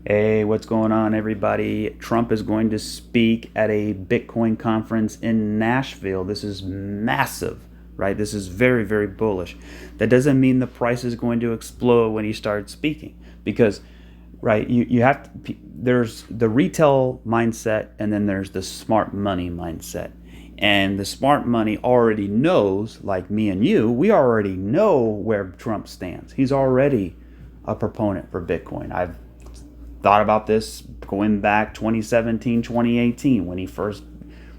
Hey, what's going on, everybody? Trump is going to speak at a Bitcoin conference in Nashville. This is massive, right? This is very, very bullish. That doesn't mean the price is going to explode when he starts speaking because, right, you have to, there's the retail mindset and then there's the smart money mindset. And the smart money already knows, like me and you, we already know where Trump stands. He's already a proponent for Bitcoin. I've thought about this going back 2017, 2018 when he first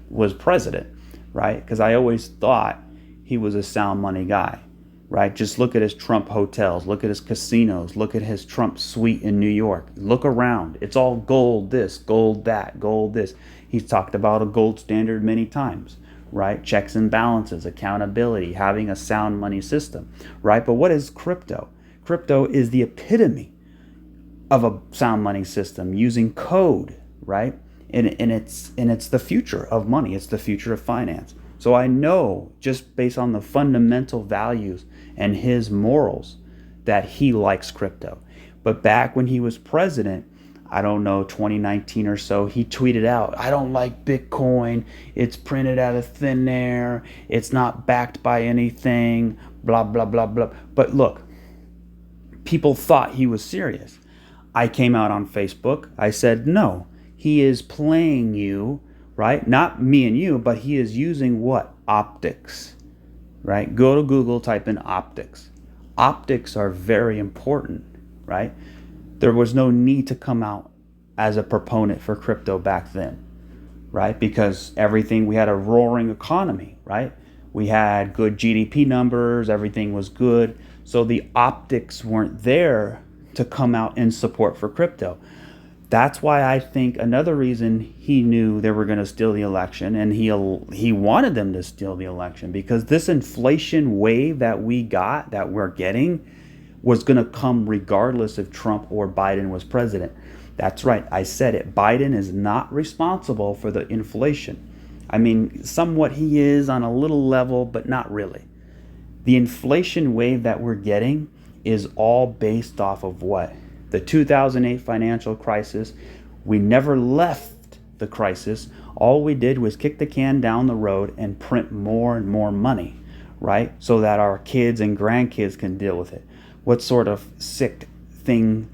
was president, right? Because I always thought he was a sound money guy, right? Just look at his Trump hotels, look at his casinos, look at his Trump suite in New York. Look around. It's all gold this, gold that, gold this. He's talked about a gold standard many times, right? Checks and balances, accountability, having a sound money system, right? But what is crypto? Crypto is the epitome of a sound money system using code, right? And it's the future of money. It's the future of finance. So I know just based on the fundamental values and his morals that he likes crypto. But back when he was president, I don't know, 2019 or so, he tweeted out, "I don't like Bitcoin. It's printed out of thin air. It's not backed by anything, blah, blah, blah, blah." But look, people thought he was serious. I came out on Facebook. I said, no, he is playing you, right? Not me and you, but he is using what? Optics, right? Go to Google, type in optics. Optics are very important, right? There was no need to come out as a proponent for crypto back then, right? Because everything, we had a roaring economy, right? We had good GDP numbers, everything was good. So the optics weren't there to come out in support for crypto. That's why I think another reason he knew they were going to steal the election, and he wanted them to steal the election, because this inflation wave that we're getting was going to come regardless if Trump or Biden was president. That's right, I said it. Biden is not responsible for the inflation. I mean, somewhat he is on a little level, but not really. The inflation wave that we're getting is all based off of what? The 2008 financial crisis. We never left the crisis. All we did was kick the can down the road and print more and more money, right? So that our kids and grandkids can deal with it. What sort of sick thing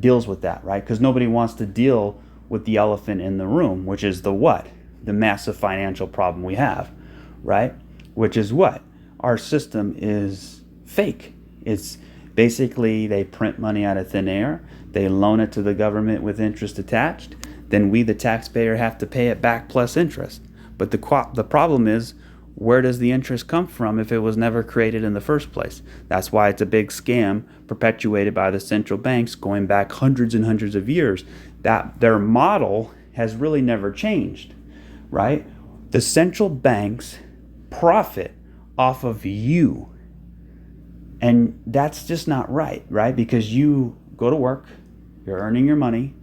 deals with that, right? Because nobody wants to deal with the elephant in the room, which is the what? The massive financial problem we have, right? Which is what? Our system is fake. It's basically, they print money out of thin air, they loan it to the government with interest attached, then we, the taxpayer, have to pay it back plus interest. But the problem is, where does the interest come from if it was never created in the first place? That's why it's a big scam perpetuated by the central banks going back hundreds and hundreds of years. That their model has really never changed, right? The central banks profit off of you. And that's just not right, right? Because you go to work, you're earning your money,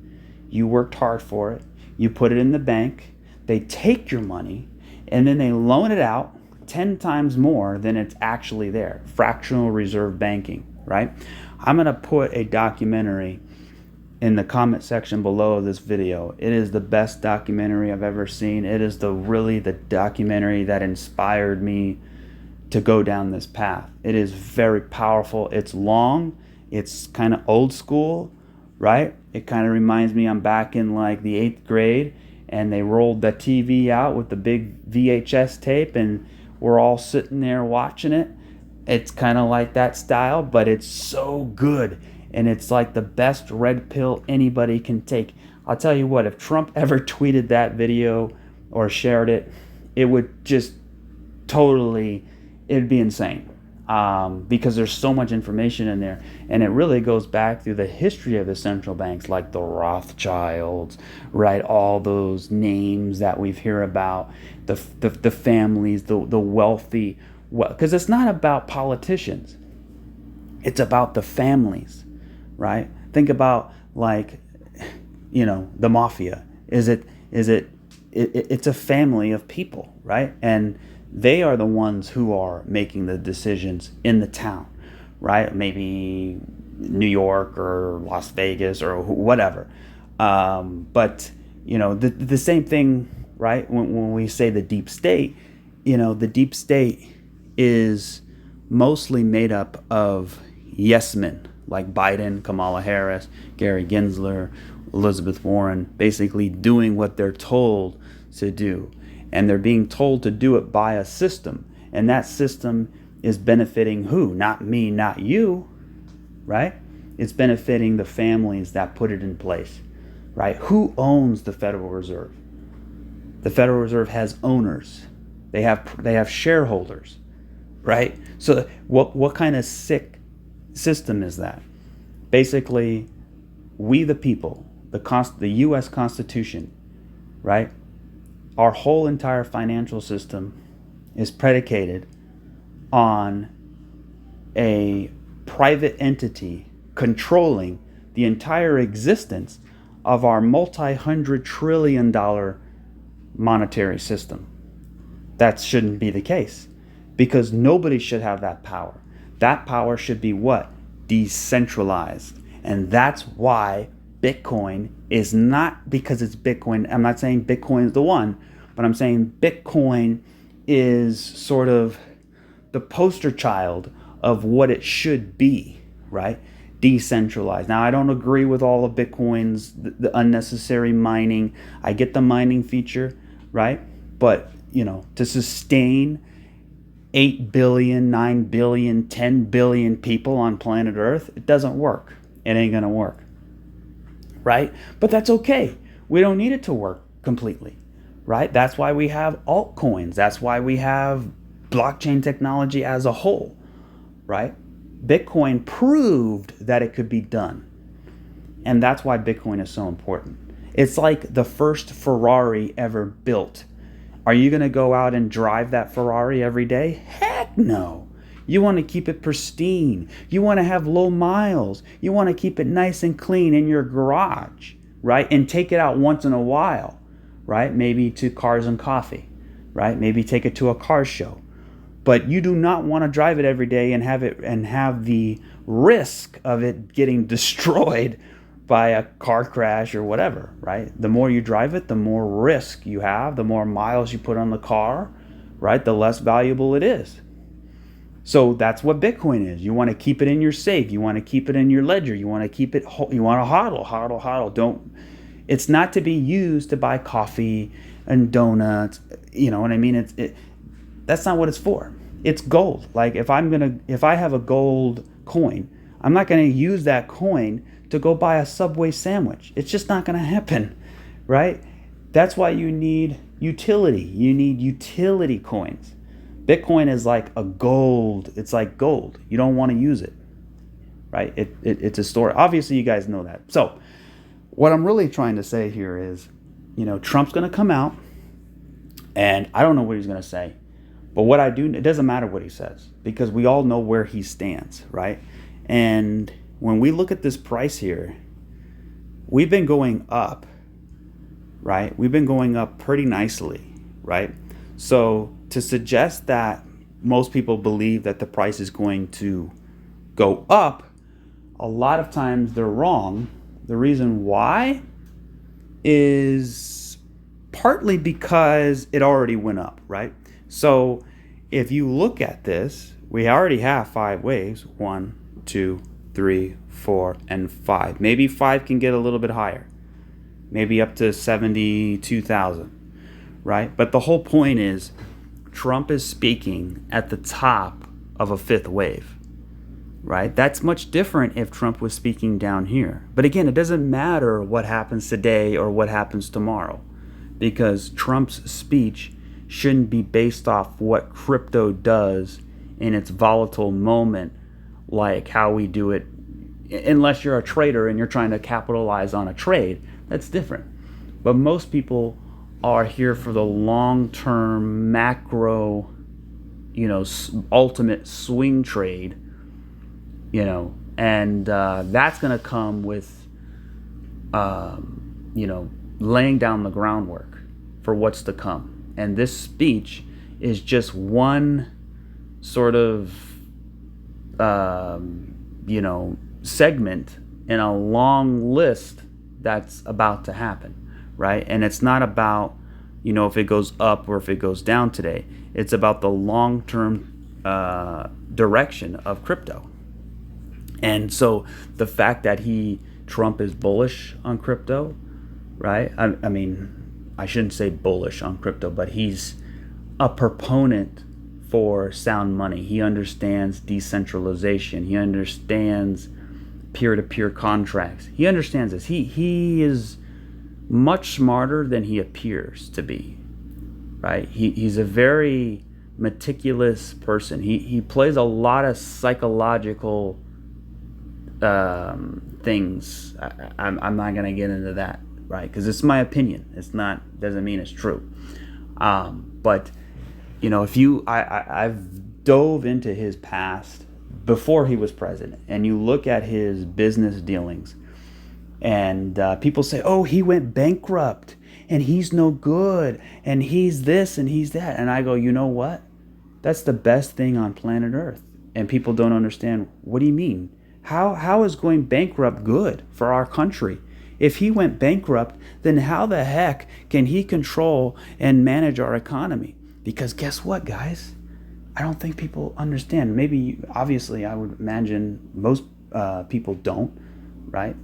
you worked hard for it, you put it in the bank, they take your money, and then they loan it out 10 times more than it's actually there. Fractional reserve banking, right? I'm going to put a documentary in the comment section below this video. It is the best documentary I've ever seen. It is really the documentary that inspired me to go down this path. It is very powerful. It's long. It's kind of old school, right? It kind of reminds me I'm back in like the 8th grade and they rolled the TV out with the big VHS tape and we're all sitting there watching it. It's kind of like that style, but it's so good. And it's like the best red pill anybody can take. I'll tell you what, if Trump ever tweeted that video or shared it, it would just totally, it'd be insane, because there's so much information in there, and it really goes back through the history of the central banks, like the Rothschilds, right? All those names that we've heard about, the families, the wealthy, because it's not about politicians, it's about the families, right? Think about like, the mafia. It's a family of people, right? And they are the ones who are making the decisions in the town, right? Maybe New York or Las Vegas or whatever. But the same thing, right? When we say the deep state, the deep state is mostly made up of yes men like Biden, Kamala Harris, Gary Gensler, Elizabeth Warren, basically doing what they're told to do. And they're being told to do it by a system. And that system is benefiting who? Not me, not you, right? It's benefiting the families that put it in place, right? Who owns the Federal Reserve? The Federal Reserve has owners. They have shareholders, right? So what kind of sick system is that? Basically, we the people, the U.S. Constitution, right? Our whole entire financial system is predicated on a private entity controlling the entire existence of our multi-hundred trillion dollar monetary system. That shouldn't be the case, because nobody should have that power. That power should be what? Decentralized. And that's why Bitcoin is not because it's Bitcoin. I'm not saying Bitcoin is the one, but I'm saying Bitcoin is sort of the poster child of what it should be, right? Decentralized. Now, I don't agree with all of Bitcoin's the unnecessary mining. I get the mining feature, right? But, to sustain 8 billion, 9 billion, 10 billion people on planet Earth, it doesn't work. It ain't going to work, right? But that's okay. We don't need it to work completely, right? That's why we have altcoins. That's why we have blockchain technology as a whole, right? Bitcoin proved that it could be done. And that's why Bitcoin is so important. It's like the first Ferrari ever built. Are you going to go out and drive that Ferrari every day? Heck no. You want to keep it pristine. You want to have low miles. You want to keep it nice and clean in your garage, right? And take it out once in a while, right? Maybe to Cars and Coffee, right? Maybe take it to a car show. But you do not want to drive it every day and have the risk of it getting destroyed by a car crash or whatever, right? The more you drive it, the more risk you have, the more miles you put on the car, right? The less valuable it is. So that's what Bitcoin is. You want to keep it in your safe. You want to keep it in your ledger. You want to keep it, you want to hodl. Don't, it's not to be used to buy coffee and donuts. You know what I mean? That's not what it's for. It's gold. Like if I have a gold coin, I'm not going to use that coin to go buy a Subway sandwich. It's just not going to happen, right? That's why you need utility. You need utility coins. Bitcoin is like a gold. It's like gold. You don't want to use it, right? It's a store. Obviously, you guys know that. So what I'm really trying to say here is, Trump's going to come out, and I don't know what he's going to say. But what I do, it doesn't matter what he says, because we all know where he stands, right? And when we look at this price here, we've been going up, right? We've been going up pretty nicely, right? So to suggest that most people believe that the price is going to go up, a lot of times they're wrong. The reason why is partly because it already went up, right? So if you look at this, we already have 5 waves. 1, 2, 3, 4, and 5. Maybe 5 can get a little bit higher. Maybe up to 72,000, right? But the whole point is Trump is speaking at the top of a 5th wave, right? That's much different if Trump was speaking down here. But again, it doesn't matter what happens today or what happens tomorrow, because Trump's speech shouldn't be based off what crypto does in its volatile moment, like how we do it. Unless you're a trader and you're trying to capitalize on a trade, that's different. But most people are here for the long-term macro, ultimate swing trade, and that's going to come with, laying down the groundwork for what's to come. And this speech is just one sort of, segment in a long list that's about to happen, right? And it's not about, if it goes up or if it goes down today. It's about the long-term direction of crypto. And so the fact that Trump is bullish on crypto, right? I mean, I shouldn't say bullish on crypto, but he's a proponent for sound money. He understands decentralization. He understands peer-to-peer contracts. He understands this. He is much smarter than he appears to be, right? He's a very meticulous person. He plays a lot of psychological things. I'm not going to get into that, right? Because it's my opinion. Doesn't mean it's true. But if I've dove into his past before he was president, and you look at his business dealings, and people say, "Oh, he went bankrupt, and he's no good, and he's this and he's that," and I go, you know what? That's the best thing on planet Earth, and people don't understand. What do you mean? How is going bankrupt good for our country? If he went bankrupt, then how the heck can he control and manage our economy? Because guess what, guys? I don't think people understand. Maybe, obviously, I would imagine most people don't, right?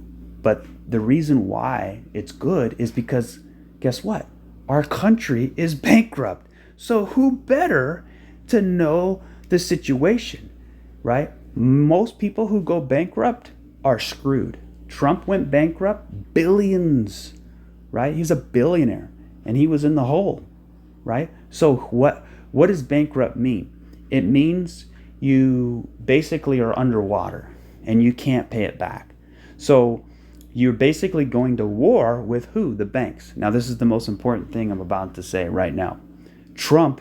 But the reason why it's good is because, guess what? Our country is bankrupt. So who better to know the situation, right? Most people who go bankrupt are screwed. Trump went bankrupt, billions, right? He's a billionaire, and he was in the hole, right? So what does bankrupt mean? It means you basically are underwater, and you can't pay it back. So you're basically going to war with who? The banks. Now, this is the most important thing I'm about to say right now. Trump,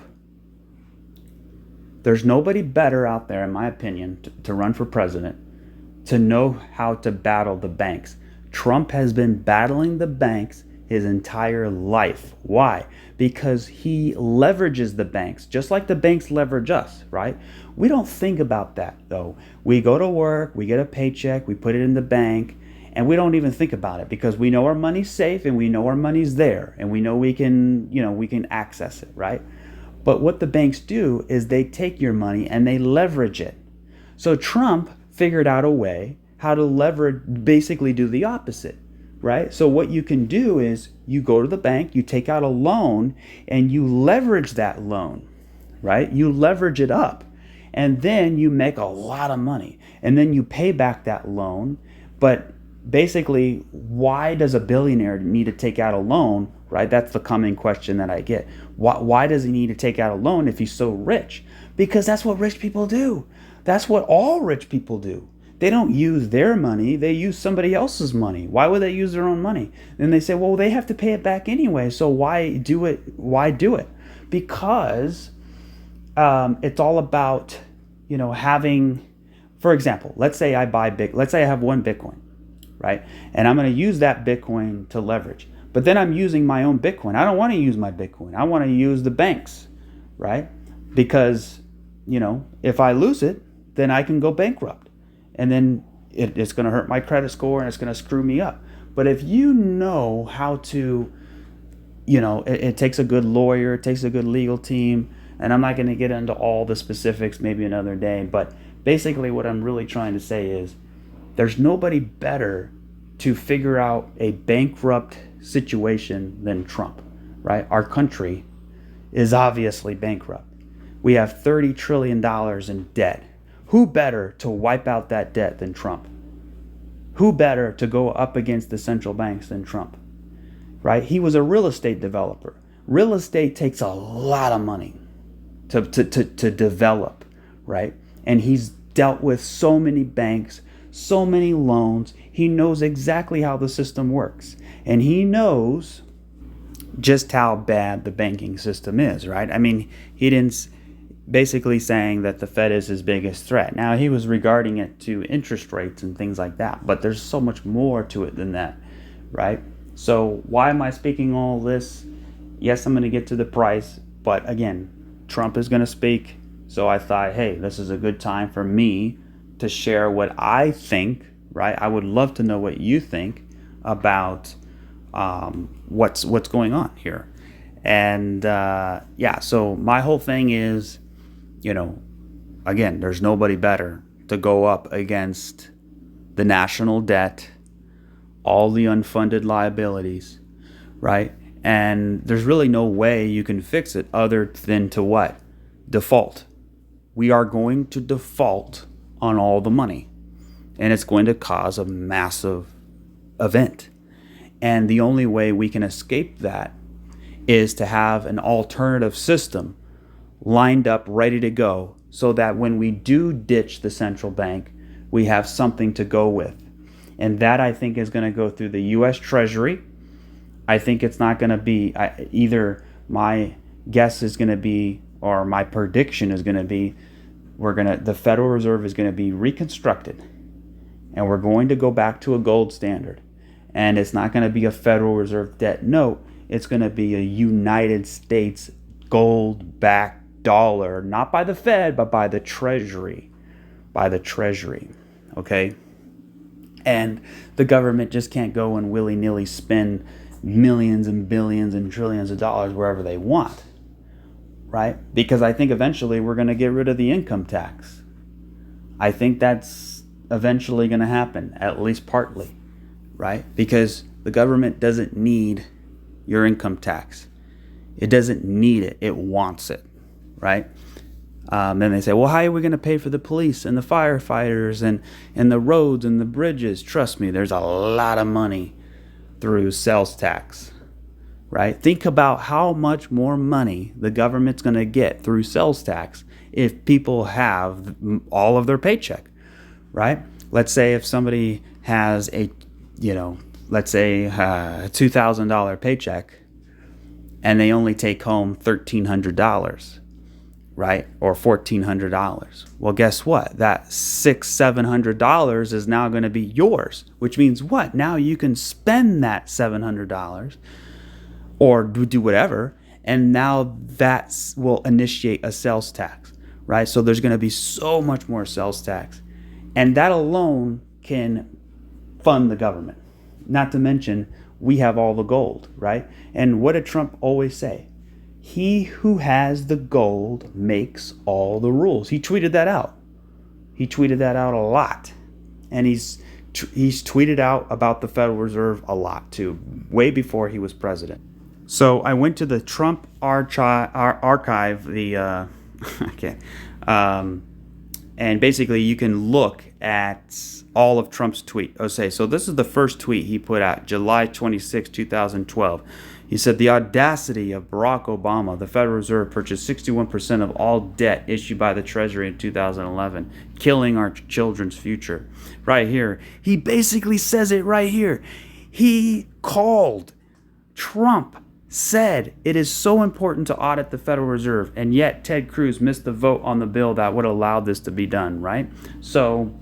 there's nobody better out there, in my opinion, to run for president, to know how to battle the banks. Trump has been battling the banks his entire life. Why? Because he leverages the banks, just like the banks leverage us, right? We don't think about that, though. We go to work, we get a paycheck, we put it in the bank, and we don't even think about it because we know our money's safe and we know our money's there and we know we can access it, right? But what the banks do is they take your money and they leverage it. So Trump figured out a way how to leverage, basically do the opposite, right? So what you can do is you go to the bank, you take out a loan, and you leverage that loan, right? You leverage it up, and then you make a lot of money, and then you pay back that loan. But basically, why does a billionaire need to take out a loan, right? That's the common question that I get. Why does he need to take out a loan if he's so rich? Because that's what rich people do. That's what all rich people do. They don't use their money, they use somebody else's money. Why would they use their own money? Then they say, well, they have to pay it back anyway, so why do it? Why do it? Because it's all about, having, for example, let's say I have one Bitcoin, right? And I'm going to use that Bitcoin to leverage. But then I'm using my own Bitcoin. I don't want to use my Bitcoin. I want to use the banks, right? Because, if I lose it, then I can go bankrupt. And then it's going to hurt my credit score and it's going to screw me up. But if you know how to, it takes a good lawyer, it takes a good legal team, and I'm not going to get into all the specifics maybe another day, but basically what I'm really trying to say is there's nobody better to figure out a bankrupt situation than Trump, right? Our country is obviously bankrupt. We have $30 trillion in debt. Who better to wipe out that debt than Trump? Who better to go up against the central banks than Trump? Right? He was a real estate developer. Real estate takes a lot of money to develop, right? And he's dealt with so many banks, so many loans. He knows exactly how the system works. And he knows just how bad the banking system is, right? I mean, he didn't basically saying that the Fed is his biggest threat. Now, he was regarding it to interest rates and things like that, but there's so much more to it than that, right? So why am I speaking all this? Yes, I'm going to get to the price, but again, Trump is going to speak, so I thought, hey, this is a good time for me to share what I think right? I would love to know what you think about what's going on here. And yeah, so my whole thing is, again, there's nobody better to go up against the national debt, all the unfunded liabilities, right? And there's really no way you can fix it other than to what? Default. We are going to default on all the money, and it's going to cause a massive event. And the only way we can escape that is to have an alternative system lined up, ready to go, so that when we do ditch the central bank, we have something to go with. And that, I think, is going to go through the U.S. Treasury. I think it's not going to be either my guess is going to be, or my prediction is going to be, the Federal Reserve is going to be reconstructed, and we're going to go back to a gold standard. And it's not going to be a Federal Reserve debt note. It's going to be a United States gold-backed dollar, not by the Fed, but by the Treasury. By the Treasury, okay? And the government just can't go and willy-nilly spend millions and billions and trillions of dollars wherever they want, right? Because I think eventually we're going to get rid of the income tax. I think that's eventually going to happen, at least partly, right? Because the government doesn't need your income tax. It doesn't need it. It wants it, right? Then they say, well, how are we going to pay for the police and the firefighters and the roads and the bridges? Trust me, there's a lot of money through sales tax, right? Think about how much more money the government's going to get through sales tax if people have all of their paycheck, right? Let's say if somebody has let's say a $2,000 paycheck and they only take home $1,300, right? Or $1,400. Well, guess what? That $700 is now going to be yours, which means what? Now you can spend that $700 or do whatever, and now that will initiate a sales tax, right? So there's going to be so much more sales tax, and that alone can fund the government. Not to mention, we have all the gold, right? And what did Trump always say? He who has the gold makes all the rules. He tweeted that out. He tweeted that out a lot. And he's tweeted out about the Federal Reserve a lot too, way before he was president. So I went to the Trump archive, and basically you can look at all of Trump's tweets. Okay, so this is the first tweet he put out, July 26, 2012. He said, the audacity of Barack Obama, the Federal Reserve purchased 61% of all debt issued by the Treasury in 2011, killing our children's future. Right here. He basically says it right here. He called, Trump said it is so important to audit the Federal Reserve, and yet Ted Cruz missed the vote on the bill that would allow this to be done, right? So,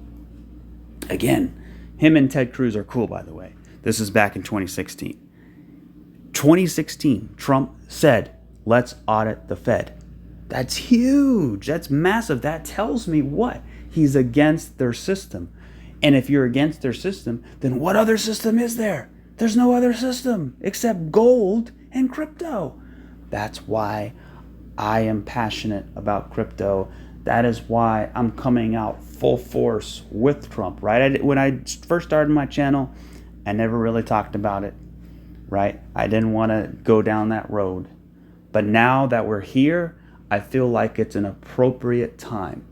again, him and Ted Cruz are cool, by the way. This is back in 2016. 2016, Trump said, let's audit the Fed. That's huge. That's massive. That tells me what? He's against their system. And if you're against their system, then what other system is there? There's no other system except gold and crypto. That's why I am passionate about crypto. That is why I'm coming out full force with Trump, right? When I first started my channel, I never really talked about it. Right? I didn't want to go down that road. But now that we're here, I feel like it's an appropriate time.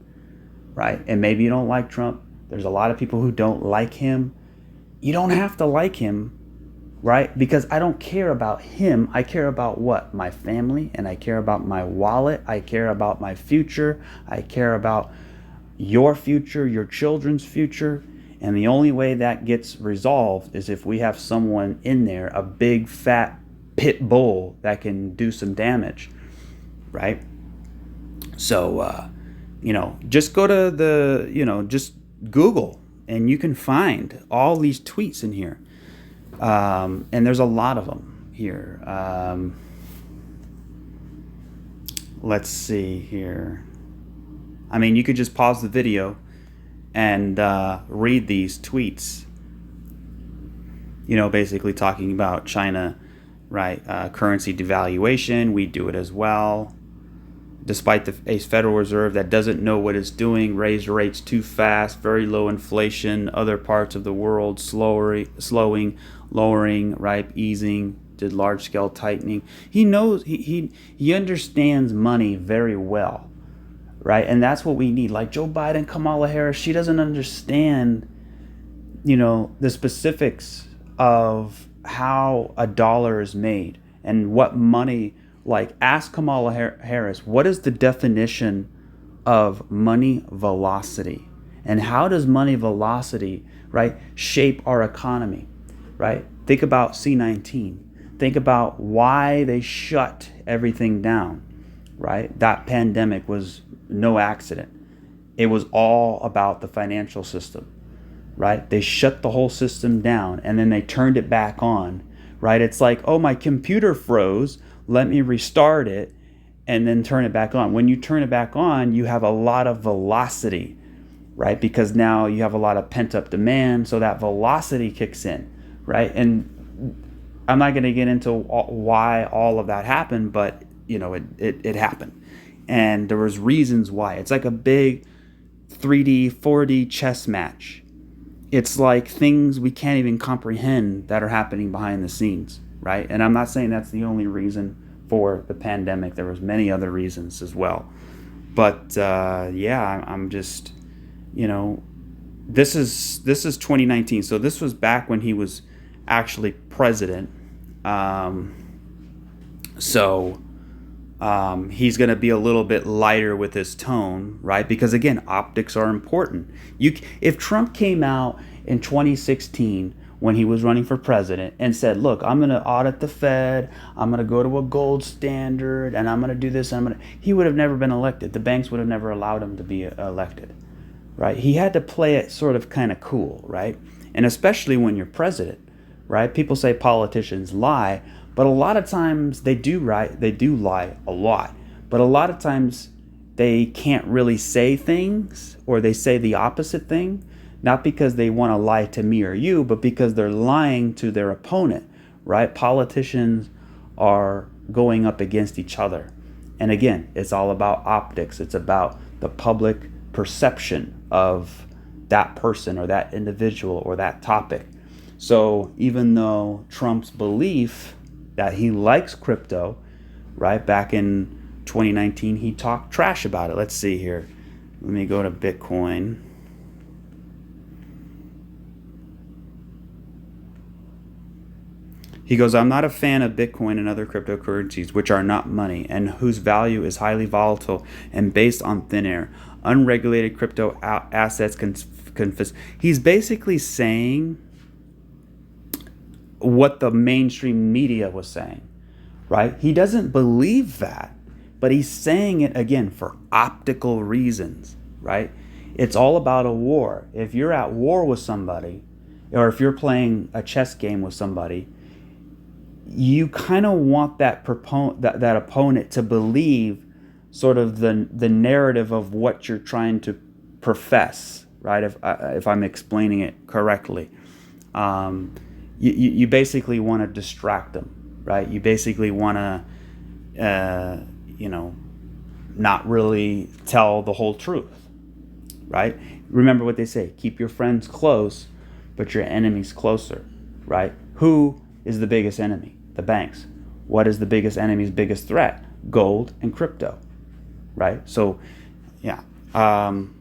Right? And maybe you don't like Trump. There's a lot of people who don't like him. You don't have to like him, right? Because I don't care about him. I care about what? My family, and I care about my wallet. I care about my future. I care about your future, your children's future. And the only way that gets resolved is if we have someone in there, a big fat pit bull that can do some damage, right? So, just go to just Google and you can find all these tweets in here. And there's a lot of them here. Let's see here. I mean, you could just pause the video and read these tweets, basically talking about China, right? Currency devaluation, we do it as well. Despite a Federal Reserve that doesn't know what it's doing, raised rates too fast, very low inflation, other parts of the world slowing, lowering, right, easing, did large-scale tightening. He knows, he understands money very well, right? And that's what we need. Like Joe Biden, Kamala Harris, she doesn't understand, the specifics of how a dollar is made and what money. Like, ask Kamala Harris, what is the definition of money velocity? And how does money velocity, right, shape our economy, right? Think about C-19. Think about why they shut everything down, right? That pandemic was no accident. It was all about the financial system, right? They shut the whole system down and then they turned it back on, right? It's like, oh, my computer froze. Let me restart it and then turn it back on. When you turn it back on, you have a lot of velocity, right? Because now you have a lot of pent-up demand, so that velocity kicks in, right? And I'm not going to get into why all of that happened, but it happened. And there was reasons why. It's like a big 3D, 4D chess match. It's like things we can't even comprehend that are happening behind the scenes, right? And I'm not saying that's the only reason for the pandemic. There was many other reasons as well. But I'm just, this is 2019. So this was back when he was actually president. He's going to be a little bit lighter with his tone, right? Because again, optics are important. If Trump came out in 2016 when he was running for president and said, look, I'm going to audit the Fed, I'm going to go to a gold standard, and I'm going to do this, he would have never been elected. The banks would have never allowed him to be elected, right? He had to play it sort of kind of cool, right? And especially when you're president, right? People say politicians lie, but a lot of times they do lie a lot. But a lot of times they can't really say things, or they say the opposite thing. Not because they want to lie to me or you, but because they're lying to their opponent, right? Politicians are going up against each other. And again, it's all about optics. It's about the public perception of that person or that individual or that topic. So even though Trump's belief that he likes crypto, right, back in 2019, he talked trash about it. Let's see here. Let me go to Bitcoin. He goes, I'm not a fan of Bitcoin and other cryptocurrencies, which are not money, and whose value is highly volatile and based on thin air. Unregulated crypto assets He's basically saying what the mainstream media was saying, right? He doesn't believe that, but he's saying it, again, for optical reasons, right? It's all about a war. If you're at war with somebody, or if you're playing a chess game with somebody, you kind of want that opponent to believe sort of the narrative of what you're trying to profess, right? If I'm explaining it correctly, you basically want to distract them, right? You basically want to, not really tell the whole truth, right? Remember what they say: keep your friends close, but your enemies closer, right? Who is the biggest enemy? The banks. What is the biggest enemy's biggest threat? Gold and crypto, right? So, yeah.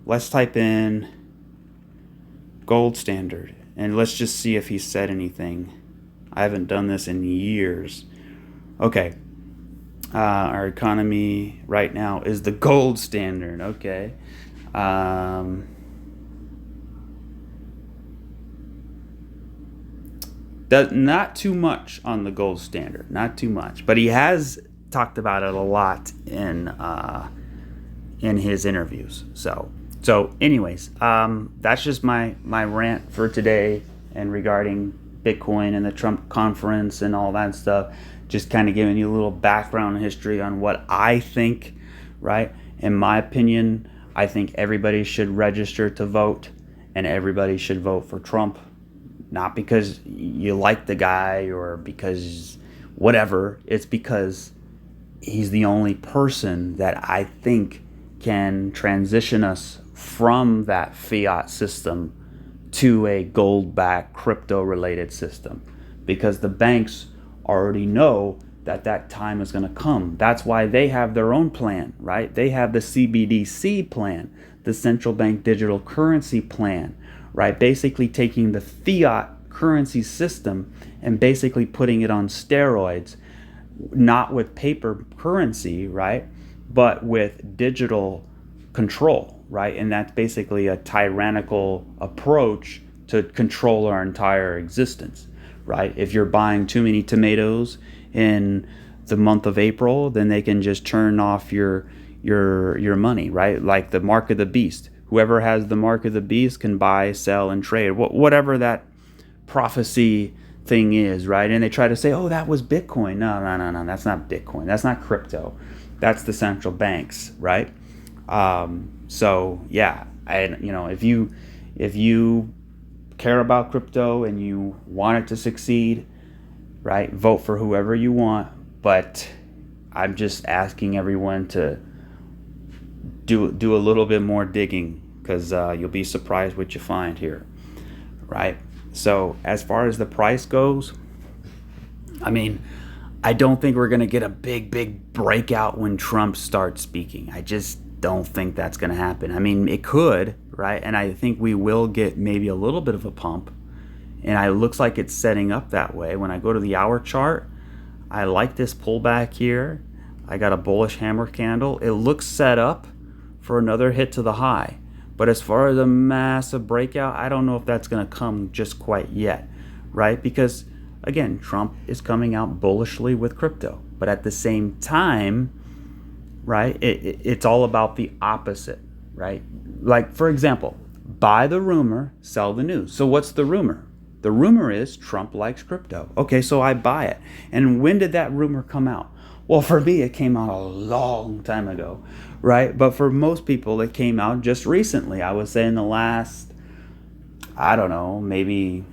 Let's type in gold standard, and let's just see if he said anything. I haven't done this in years. Okay. Our economy right now is the gold standard. Okay. Not too much on the gold standard, not too much, but he has talked about it a lot in his interviews. So anyways, that's just my rant for today, and regarding Bitcoin and the Trump conference and all that stuff. Just kind of giving you a little background history on what I think, right? In my opinion, I think everybody should register to vote. and everybody should vote for Trump, not because you like the guy or because whatever. It's because he's the only person that I think can transition us from that fiat system to a gold-backed crypto-related system, because the banks already know that that time is going to come. That's why they have their own plan, right? They have the CBDC plan, the central bank digital currency plan, right? Basically taking the fiat currency system and basically putting it on steroids, not with paper currency, right? But with digital control, right? And that's basically a tyrannical approach to control our entire existence, right? If you're buying too many tomatoes in the month of April, then they can just turn off your money, right? Like the mark of the beast. Whoever has the mark of the beast can buy, sell, and trade, whatever that prophecy thing is, right? And they try to say, oh, that was Bitcoin. No, that's not Bitcoin. That's not crypto. That's the central banks, right? So yeah, if you care about crypto and you want it to succeed, right, vote for whoever you want. But I'm just asking everyone to do a little bit more digging, because you'll be surprised what you find here, right? So as far as the price goes, I mean, I don't think we're going to get a big breakout when Trump starts speaking. I just don't think that's going to happen. I mean, it could, right? And I think we will get maybe a little bit of a pump. And it looks like it's setting up that way. When I go to the hour chart, I like this pullback here. I got a bullish hammer candle. It looks set up for another hit to the high. But as far as a massive breakout, I don't know if that's going to come just quite yet, right? Because, again, Trump is coming out bullishly with crypto. But at the same time, right, it's all about the opposite, right? Like, for example, buy the rumor, sell the news. So what's the rumor? The rumor is Trump likes crypto. Okay, so I buy it. And when did that rumor come out? Well, for me, it came out a long time ago, right? But for most people, it came out just recently. I would say in the last, I don't know, maybe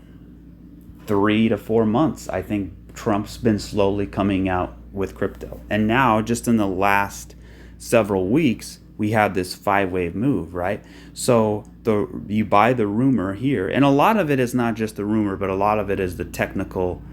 3 to 4 months, I think Trump's been slowly coming out with crypto. And now, just in the last several weeks, we have this 5-wave move, right? So you buy the rumor here, and a lot of it is not just the rumor, but a lot of it is the technical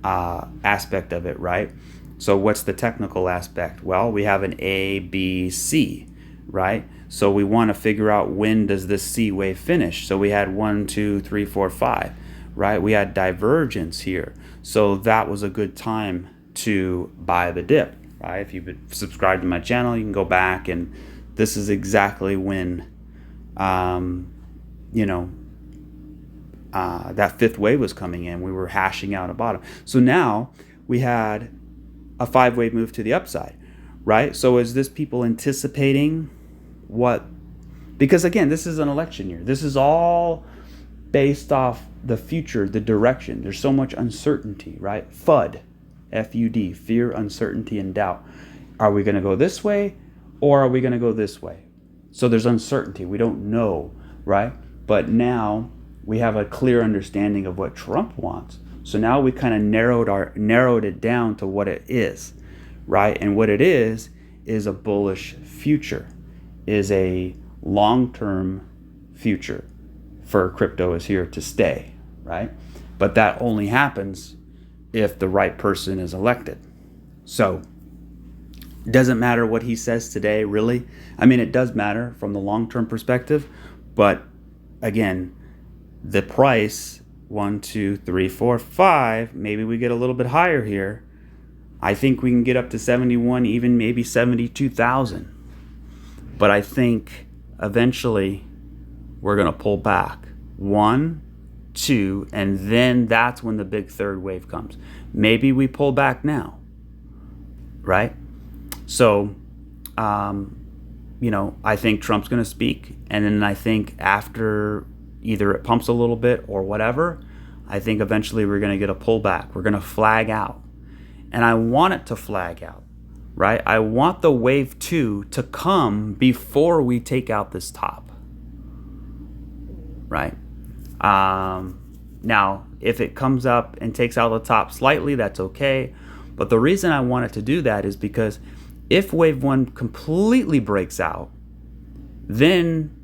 aspect of it, right? So what's the technical aspect? Well, we have an A, B, C, right? So we want to figure out, when does this C wave finish? So we had 1, 2, 3, 4, 5, right? We had divergence here. So that was a good time to buy the dip, right? If you've been subscribed to my channel, you can go back, and this is exactly when, that 5th wave was coming in. We were hashing out a bottom. So now we had a 5-wave move to the upside, right? So is this people anticipating what? Because again, this is an election year. This is all based off the future, the direction. There's so much uncertainty, right? FUD, F-U-D, fear, uncertainty, and doubt. Are we going to go this way, or are we going to go this way? So there's uncertainty. We don't know, right? But now we have a clear understanding of what Trump wants. So now we kind of narrowed it down to what it is, right? And what it is a bullish future, is a long-term future for crypto is here to stay, right? But that only happens if the right person is elected. So it doesn't matter what he says today, really. I mean, it does matter from the long-term perspective, but again, the price, 1, 2, 3, 4, 5, maybe we get a little bit higher here. I think we can get up to 71, even maybe 72,000. But I think eventually we're going to pull back. 1, 2, and then that's when the big 3rd wave comes. Maybe we pull back now, right? So, I think Trump's going to speak, and then I think after either it pumps a little bit or whatever, I think eventually we're going to get a pullback. We're going to flag out. And I want it to flag out, right? I want the wave 2 to come before we take out this top. right? Now, if it comes up and takes out the top slightly, that's okay. But the reason I want it to do that is because if wave 1 completely breaks out, then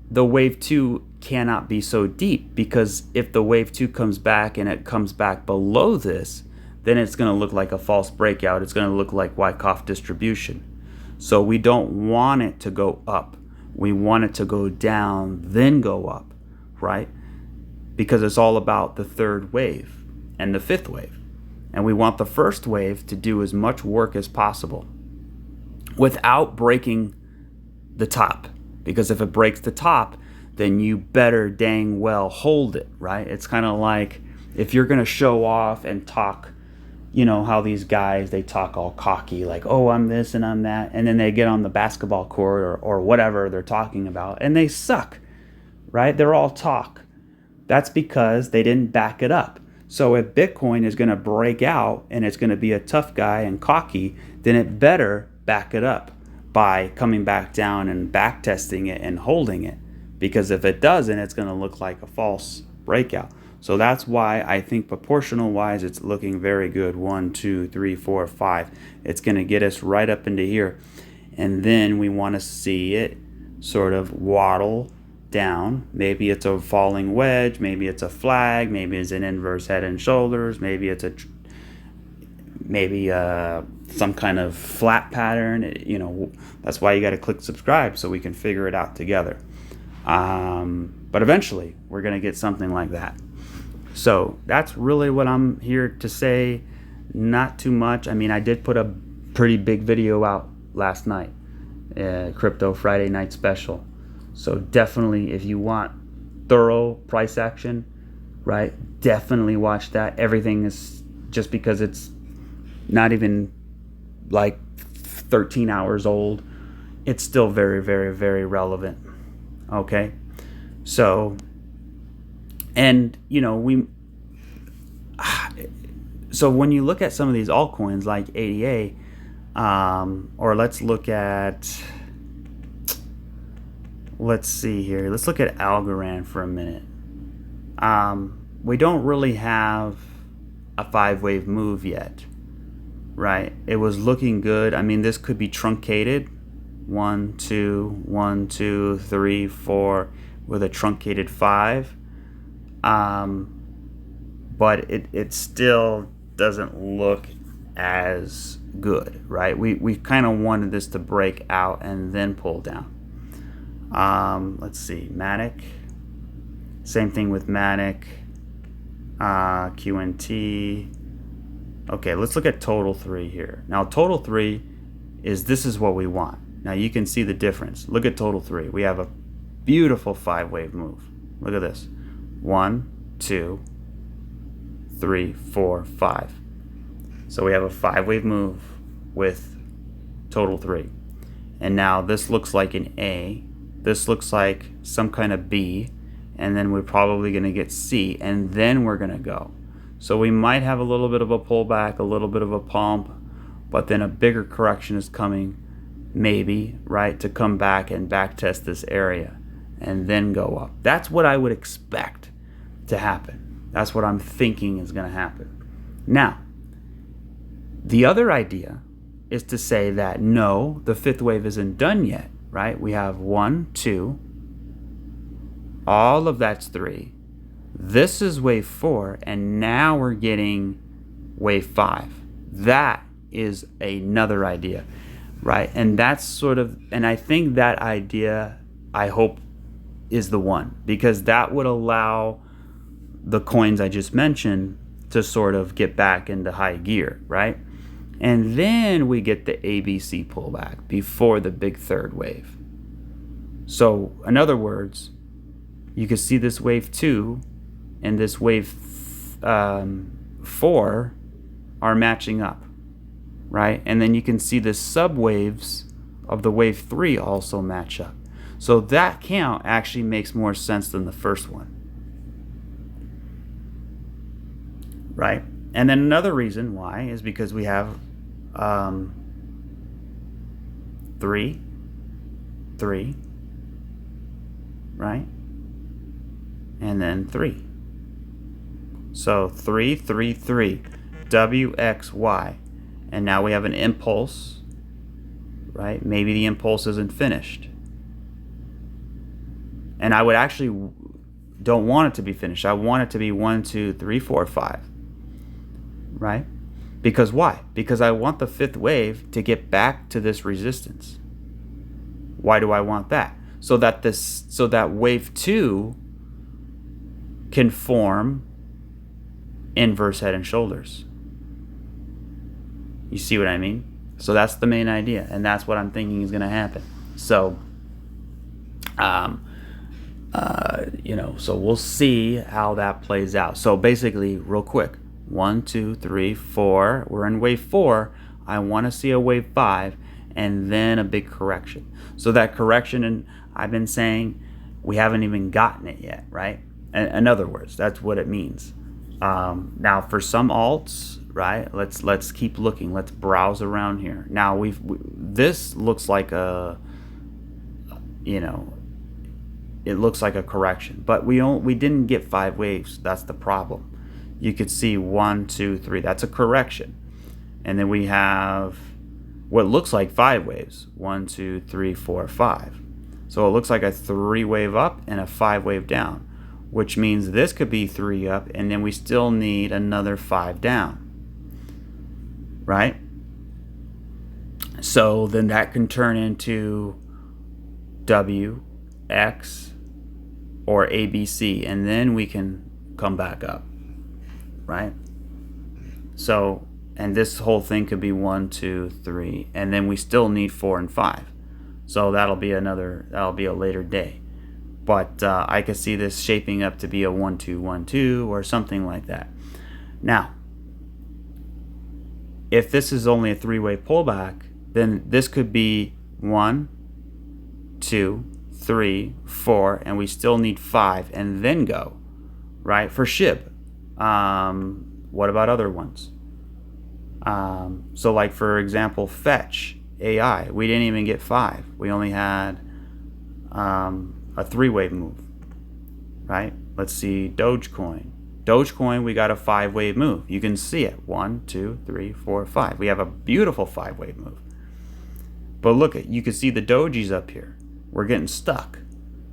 the wave 2 cannot be so deep, because if the wave 2 comes back and it comes back below this, then it's going to look like a false breakout. It's going to look like Wyckoff distribution. So we don't want it to go up. We want it to go down, then go up, right? Because it's all about the third wave and the fifth wave. And we want the first wave to do as much work as possible without breaking the top. Because if it breaks the top, then you better dang well hold it, right? It's kind of like if you're going to show off and talk, you know how these guys, they talk all cocky, like, oh, I'm this and I'm that. And then they get on the basketball court or whatever they're talking about, and they suck, right? They're all talk. That's because they didn't back it up. So if Bitcoin is going to break out and it's going to be a tough guy and cocky, then it better back it up by coming back down and back testing it and holding it. Because if it doesn't, it's going to look like a false breakout. So that's why I think proportional wise, it's looking very good. 1, 2, 3, 4, 5. It's going to get us right up into here. And then we want to see it sort of waddle down. Maybe it's a falling wedge. Maybe it's a flag. Maybe it's an inverse head and shoulders. Maybe it's some kind of flat pattern. You know, that's why you got to click subscribe so we can figure it out together. But eventually we're going to get something like that. So that's really what I'm here to say. Not too much. I mean, I did put a pretty big video out last night, Crypto Friday Night Special. So definitely, if you want thorough price action, right, definitely watch that. Everything is, just because it's not even like 13 hours old, it's still very, very, very relevant. Okay, so, and you know, so when you look at some of these altcoins like ADA, or let's look at Algorand for a minute. We don't really have a 5-wave move yet, right? It was looking good. I mean, this could be truncated. 1, 2, 1, 2, 3, 4 with a truncated 5. But it still doesn't look as good, right? We kind of wanted this to break out and then pull down. Let's see, Matic. Same thing with Matic. QNT. Okay, let's look at total 3 here. Now total 3 this is what we want. Now you can see the difference. Look at total 3. We have a beautiful 5-wave move. Look at this. 1, 2, 3, 4, 5. So we have a 5-wave move with total 3. And now this looks like an A. This looks like some kind of B. And then we're probably going to get C. And then we're going to go. So we might have a little bit of a pullback, a little bit of a pump. But then a bigger correction is coming, maybe, right, to come back and back test this area and then go up. That's what I would expect to happen. That's what I'm thinking is going to happen. Now, the other idea is to say that no, the 5th wave isn't done yet, right? We have 1, 2, all of that's 3. This is wave 4, and now we're getting wave 5. That is another idea, right? And that's sort of, and I think that idea, I hope, is the one, because that would allow the coins I just mentioned to sort of get back into high gear, right? And then we get the ABC pullback before the big 3rd wave. So in other words, you can see this wave 2 and this wave 4 are matching up, right? And then you can see the subwaves of the wave 3 also match up. So that count actually makes more sense than the first one, right? And then another reason why is because we have 3, 3, right? and then 3. So 3, 3, 3, W, X, Y. And now we have an impulse, right? Maybe the impulse isn't finished. And I would actually don't want it to be finished. I want it to be 1, 2, 3, 4, 5, right? Because why? Because I want the fifth wave to get back to this resistance. Why do I want that? So that wave 2 can form inverse head and shoulders. You see what I mean? So that's the main idea, and that's what I'm thinking is going to happen. So, so we'll see how that plays out. So basically, real quick, 1, 2, 3, 4. We're in wave 4. I want to see a wave 5, and then a big correction. So that correction, and I've been saying, we haven't even gotten it yet, right? In other words, that's what it means. Now, for some alts, right? Let's keep looking. Let's browse around here. Now this looks like a, it looks like a correction, but we didn't get 5 waves. That's the problem. You could see 1, 2, 3. That's a correction, and then we have what looks like 5 waves. 1, 2, 3, 4, 5. So it looks like a 3 wave up and a 5 wave down, which means this could be 3 up, and then we still need another 5 down, right? So then that can turn into W, X, or ABC, and then we can come back up, right? So, and this whole thing could be 1, 2, 3, and then we still need 4 and 5. So that'll be a later day. But I could see this shaping up to be a 1, 2, 1, 2 or something like that. Now, if this is only a 3-wave pullback, then this could be 1, 2, 3, 4, and we still need 5, and then go, right? For SHIB. What about other ones? So like, for example, Fetch AI, we didn't even get 5. We only had a 3-wave move, right? Let's see, Dogecoin. Dogecoin, we got a 5-wave move. You can see it. 1, 2, 3, 4, 5. We have a beautiful 5-wave move. But look, you can see the dojis up here. We're getting stuck.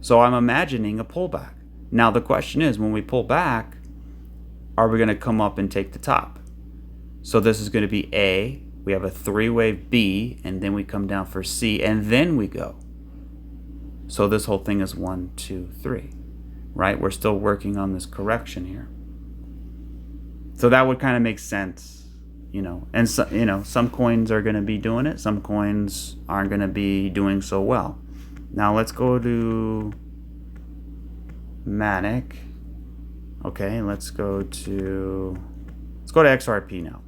So I'm imagining a pullback. Now the question is, when we pull back, are we going to come up and take the top? So this is going to be A. We have a 3-wave B, and then we come down for C, and then we go. So this whole thing is 1, 2, 3, right? We're still working on this correction here. So that would kind of make sense, and so, some coins are going to be doing it. Some coins aren't going to be doing so well. Now let's go to Manic. Okay, let's go to XRP now.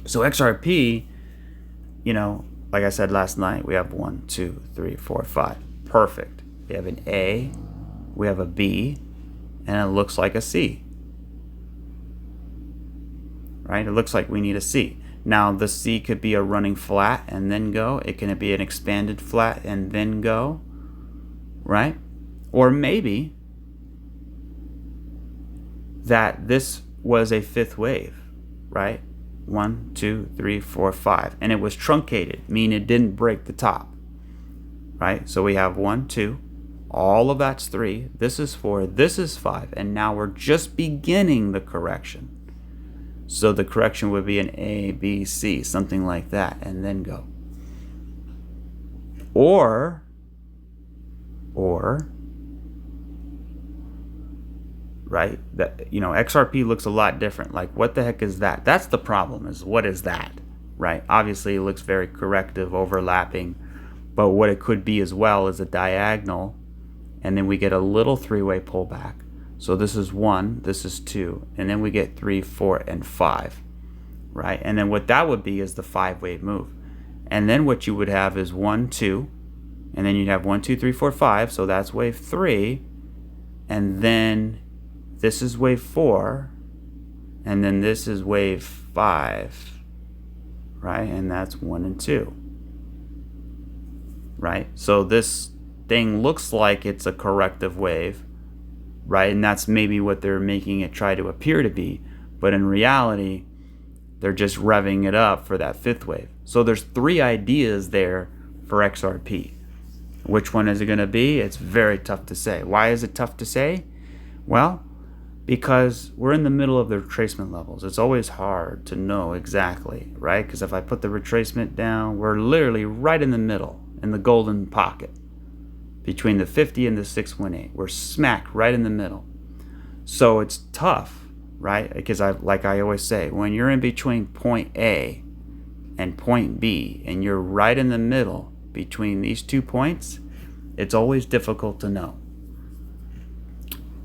So XRP, like I said last night, we have 1, 2, 3, 4, 5. Perfect. We have an A, we have a B, and it looks like a C. Right? It looks like we need a C. Now the C could be a running flat and then go. It can be an expanded flat and then go. Right? Or maybe that this was a 5th wave, right? 1, 2, 3, 4, 5, and it was truncated, meaning it didn't break the top, right? So we have 1, 2, all of that's 3, this is 4, this is 5, and now we're just beginning the correction. So the correction would be an A, B, C, something like that, and then go. Or right? That, XRP looks a lot different. Like, what the heck is that? That's the problem, is what is that, right? Obviously, it looks very corrective, overlapping, but what it could be as well is a diagonal, and then we get a little 3-way pullback. So this is 1, this is 2, and then we get 3, 4, and 5, right? And then what that would be is the 5-wave move. And then what you would have is 1, 2, and then you'd have 1, 2, 3, 4, 5, so that's wave 3, and then this is wave 4, and then this is wave 5, right? And that's 1 and 2, right? So this thing looks like it's a corrective wave, right? And that's maybe what they're making it try to appear to be. But in reality, they're just revving it up for that fifth wave. So there's three ideas there for XRP. Which one is it going to be? It's very tough to say. Why is it tough to say? Well, because we're in the middle of the retracement levels. It's always hard to know exactly, right? Because if I put the retracement down, we're literally right in the middle, in the golden pocket, between the 50 and the 618. We're smack right in the middle. So it's tough, right? Because like I always say, when you're in between point A and point B, and you're right in the middle between these 2 points, it's always difficult to know.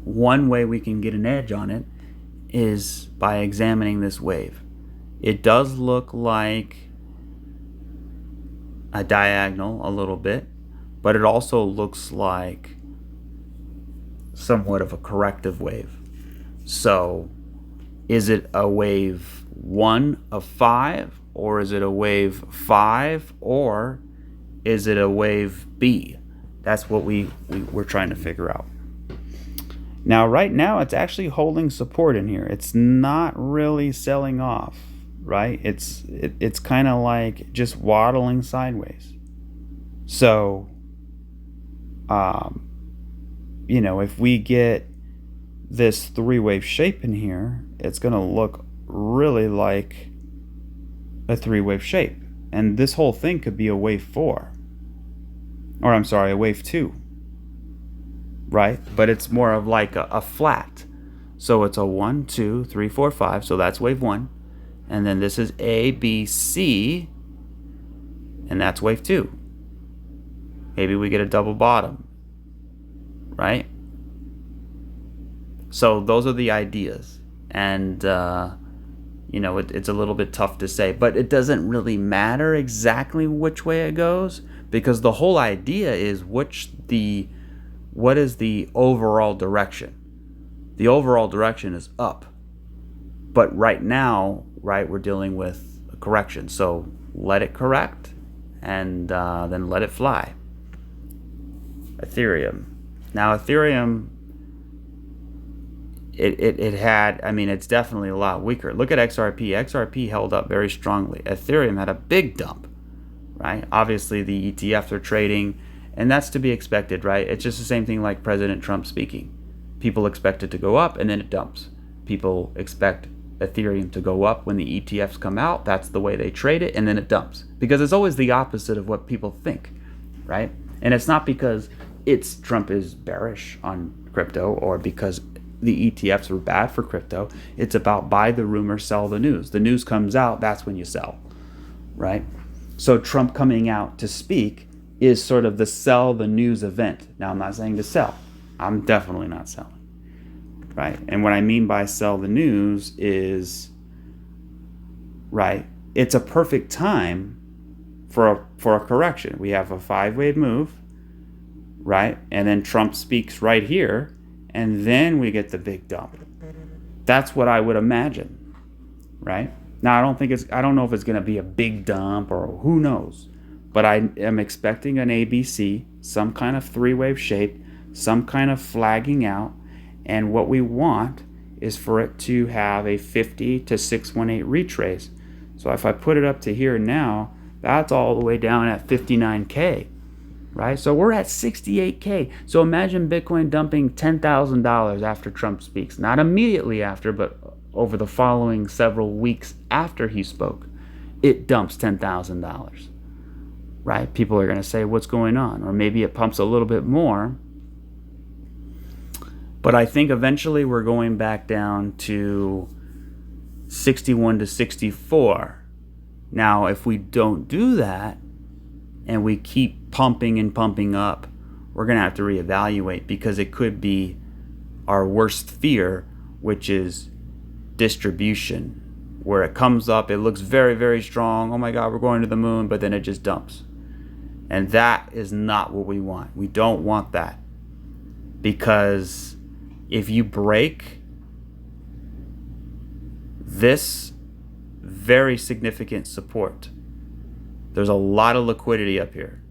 One way we can get an edge on it is by examining this wave. It does look like a diagonal a little bit, but it also looks like somewhat of a corrective wave. So is it a wave 1 of 5, or is it a wave 5, or is it a wave B? That's what we're trying to figure out. Now, right now, it's actually holding support in here. It's not really selling off, right? It's kind of like just waddling sideways. So, if we get this three-wave shape in here, it's going to look really like a three-wave shape. And this whole thing could be a wave 4. Or, I'm sorry, a wave 2. Right? But it's more of like a flat. So it's a 1, 2, 3, 4, 5. So that's wave 1. And then this is A, B, C. And that's wave 2. Maybe we get a double bottom. Right? So those are the ideas. And, it's a little bit tough to say. But it doesn't really matter exactly which way it goes. Because the whole idea is what is the overall direction? The overall direction is up. But right now, right, we're dealing with a correction. So let it correct and then let it fly. Ethereum. Now, Ethereum, it's definitely a lot weaker. Look at XRP. XRP held up very strongly. Ethereum had a big dump, right? Obviously, the ETFs are trading. And that's to be expected, right? It's just the same thing like President Trump speaking. People expect it to go up and then it dumps. People expect Ethereum to go up when the ETFs come out. That's the way they trade it, and then it dumps. Because it's always the opposite of what people think, right? And it's not because Trump is bearish on crypto or because the ETFs are bad for crypto. It's about buy the rumor, sell the news. The news comes out, that's when you sell, right? So Trump coming out to speak is sort of the sell the news event. Now, I'm not saying to sell. I'm definitely not selling, right? And what I mean by sell the news is, right, it's a perfect time for a correction. We have a 5-wave move, right? And then Trump speaks right here, and then we get the big dump. That's what I would imagine, right? Now, I don't know if it's going to be a big dump or who knows. But I am expecting an ABC, some kind of three-wave shape, some kind of flagging out. And what we want is for it to have a 50 to 618 retrace. So if I put it up to here now, that's all the way down at 59K, right? So we're at 68K. So imagine Bitcoin dumping $10,000 after Trump speaks. Not immediately after, but over the following several weeks after he spoke. It dumps $10,000. Right? People are going to say, what's going on? Or maybe it pumps a little bit more. But I think eventually we're going back down to 61 to 64. Now, if we don't do that, and we keep pumping and pumping up, we're going to have to reevaluate, because it could be our worst fear, which is distribution, where it comes up, it looks very, very strong. Oh my God, we're going to the moon, but then it just dumps. And that is not what we want. We don't want that. Because if you break this very significant support, there's a lot of liquidity up here.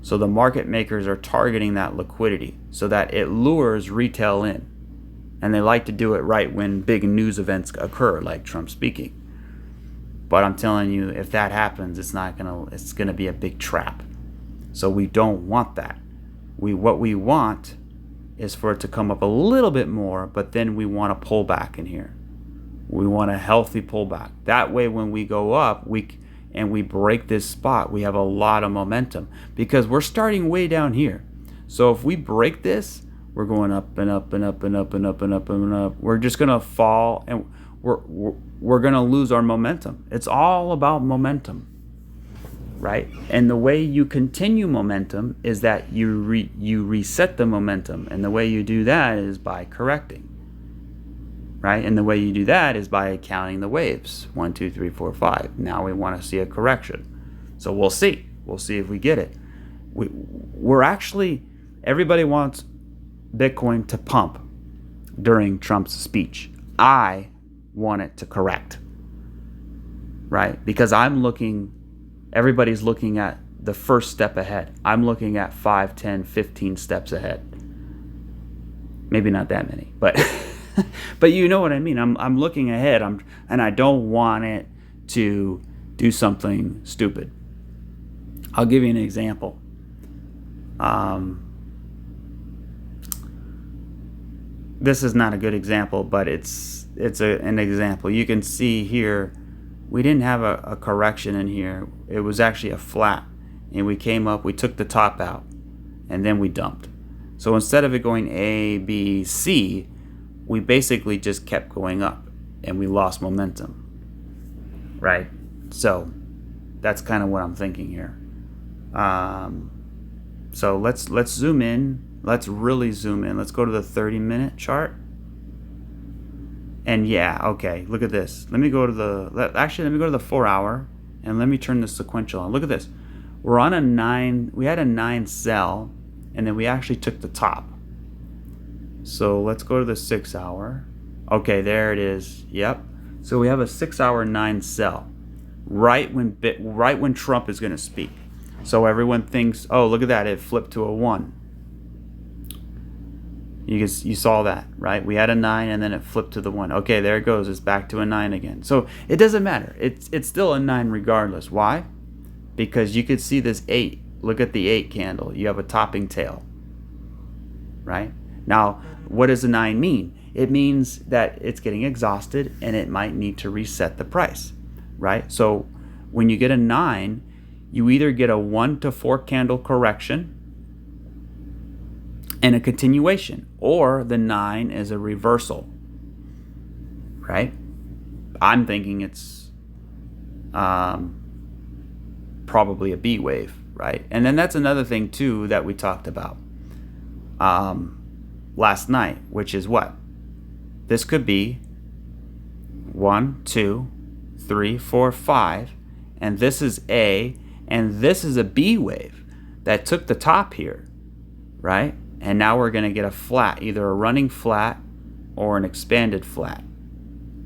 So the market makers are targeting that liquidity so that it lures retail in. And they like to do it right when big news events occur, like Trump speaking. But I'm telling you, if that happens, it's gonna be a big trap. So we don't want that. What we want is for it to come up a little bit more, but then we want a pullback in here. We want a healthy pullback. That way, when we go up, and we break this spot, we have a lot of momentum because we're starting way down here. So if we break this, we're going up and up and up and up and up and up and up. We're just gonna fall, and we're gonna lose our momentum. It's all about momentum, right? And the way you continue momentum is that you reset the momentum, and the way you do that is by correcting, right? And the way you do that is by counting the waves. 1, 2, 3, 4, 5. Now we want to see a correction. So we'll see. We'll see if we get it. We're actually, everybody wants Bitcoin to pump during Trump's speech. I want it to correct, right? Because everybody's looking at the first step ahead. I'm looking at 5, 10, 15 steps ahead. Maybe not that many, but but you know what I mean. I'm looking ahead. And I don't want it to do something stupid. I'll give you an example. This is not a good example, but it's an example. You can see here, we didn't have a correction in here. It was actually a flat, and we came up, we took the top out, and then we dumped. So instead of it going A, B, C, we basically just kept going up, and we lost momentum, right? So that's kind of what I'm thinking here. So let's zoom in. Let's really zoom in. Let's go to the 30-minute chart. And yeah, okay, look at this. Let me go to the 4-hour, and let me turn the sequential on. Look at this. We're on a 9. We had a 9 sell, and then we actually took the top. So let's go to the 6-hour. Okay, there it is. Yep. So we have a 6-hour 9 sell right when Trump is going to speak. So everyone thinks, oh, look at that, it flipped to a 1. You saw that, right? We had a 9 and then it flipped to the 1. Okay, there it goes. It's back to a 9 again. So it doesn't matter. It's still a 9 regardless. Why? Because you could see this 8. Look at the 8 candle. You have a topping tail, right? Now, what does a 9 mean? It means that it's getting exhausted and it might need to reset the price, right? So when you get a 9, you either get a 1 to 4 candle correction and a continuation, or the 9 is a reversal, right? I'm thinking it's probably a B wave, right? And then that's another thing too that we talked about last night, which is what? This could be 1, 2, 3, 4, 5, and this is A, and this is a B wave that took the top here, right? And now we're going to get a flat, either a running flat or an expanded flat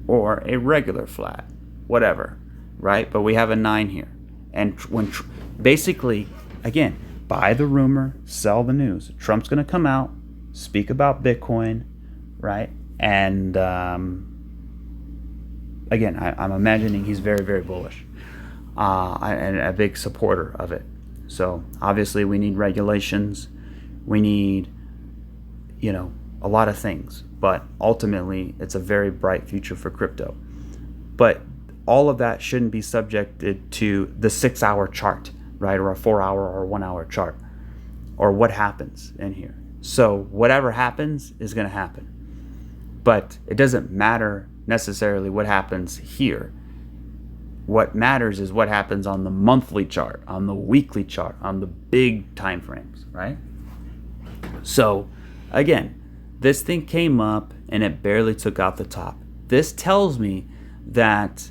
or a regular flat, whatever, right? But we have a 9 here. And basically, again, buy the rumor, sell the news. Trump's going to come out, speak about Bitcoin, right? And again, I'm imagining he's very, very bullish and a big supporter of it. So obviously we need regulations. We need, a lot of things, but ultimately it's a very bright future for crypto. But all of that shouldn't be subjected to the 6-hour chart, right? Or a 4-hour or 1-hour chart, or what happens in here. So whatever happens is going to happen. But it doesn't matter necessarily what happens here. What matters is what happens on the monthly chart, on the weekly chart, on the big time frames, right? So again, this thing came up and it barely took out the top. This tells me that,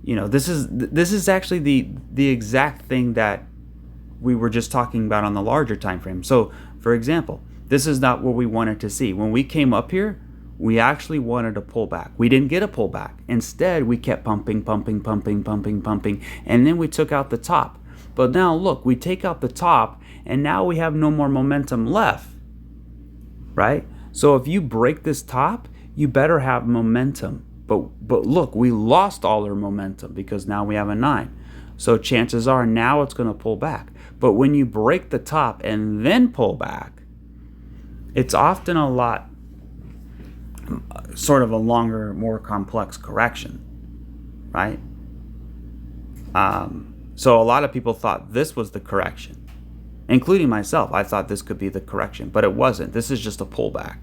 this is actually the exact thing that we were just talking about on the larger time frame. So for example, this is not what we wanted to see. When we came up here, we actually wanted a pullback. We didn't get a pullback. Instead, we kept pumping, and then we took out the top. But now look, we take out the top and now we have no more momentum left, right? So if you break this top, you better have momentum. But look, we lost all our momentum because now we have a 9. So chances are now it's going to pull back. But when you break the top and then pull back, it's often a lot, sort of a longer, more complex correction, right? So a lot of people thought this was the correction, including myself. I thought this could be the correction, but it wasn't. This is just a pullback.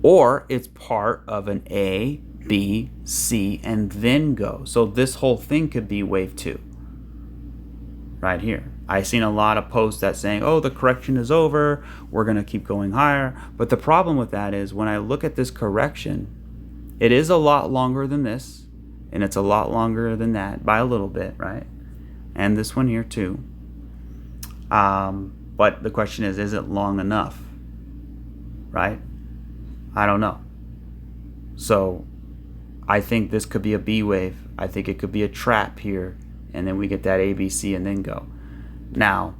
Or it's part of an A, B, C, and then go. So this whole thing could be wave 2 right here. I've seen a lot of posts that saying, oh, the correction is over, we're going to keep going higher. But the problem with that is when I look at this correction, it is a lot longer than this, and it's a lot longer than that by a little bit, right? And this one here too. But the question is it long enough, right? I don't know. So I think this could be a B wave. I think it could be a trap here, and then we get that ABC and then go. Now,